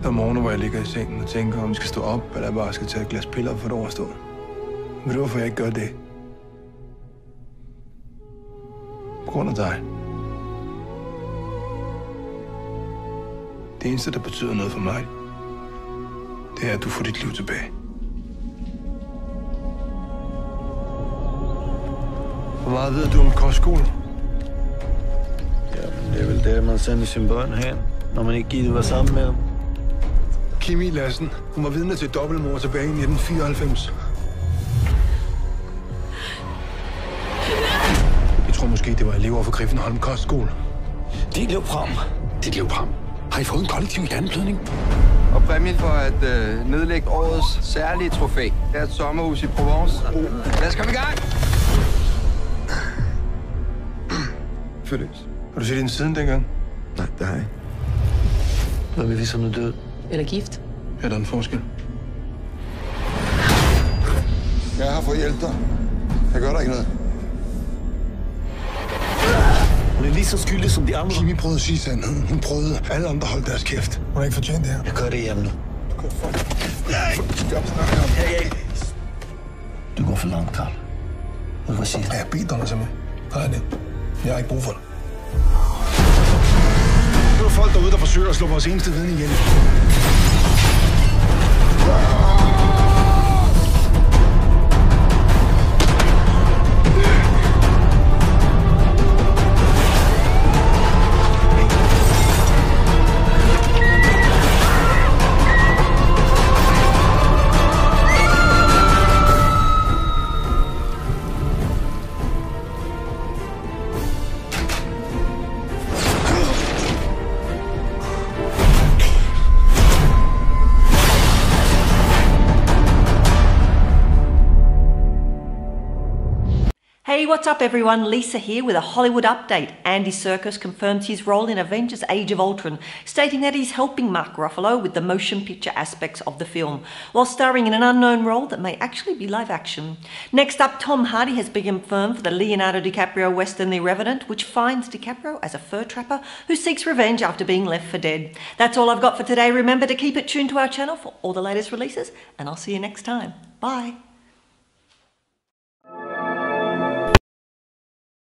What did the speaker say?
Der er morgener, hvor jeg ligger i sengen og tænker, om jeg skal stå op, eller jeg bare skal tage et glas piller for det overstået. Ved du, hvorfor jeg ikke gør det? På grund af dig. Det eneste, der betyder noget for mig, det er, at du får dit liv tilbage. Hvor meget ved du om kostskole? Jamen, det er vel det, man sender sine børn hen, når man ikke gider være sammen med dem. Kimi Lassen, hun var vidne til dobbeltmord tilbage i 1994. Jeg tror måske, det var elever fra Griffenholm Kostskole. Dit liv frem. Dit liv frem. Har I fået en kollektiv hjerneblødning? Og præmien for at nedlægge årets særlige trofæ er et sommerhus i Provence. Lad os komme i gang! Felix, har du set hende siden dengang? Nej, det har jeg ikke. Hvad vil vi som er død? Eller gift. Er der en forskel? Jeg er her for at hjælpe dig. Jeg gør dig ikke noget. Hun er lige så skyldig som de andre. Kimi prøvede at sige sandheden. Hun prøvede. Alle andre holdt deres kæft. Hun har ikke fortjent det her. Jeg gør det hjemme nu. Du går for langt, Karl. Hvad siger du? Jeg har bedt dig simpelthen. Nej, det. Jeg har ikke brug for det. Nu er folk derude, der forsøger at slå vores eneste vidne ihjel. Hey, what's up everyone? Lisa here with a Hollywood update. Andy Serkis confirms his role in Avengers Age of Ultron, stating that he's helping Mark Ruffalo with the motion picture aspects of the film, while starring in an unknown role that may actually be live action. Next up, Tom Hardy has been confirmed for the Leonardo DiCaprio western The Revenant, which finds DiCaprio as a fur trapper who seeks revenge after being left for dead. That's all I've got for today. Remember to keep it tuned to our channel for all the latest releases, and I'll see you next time. Bye.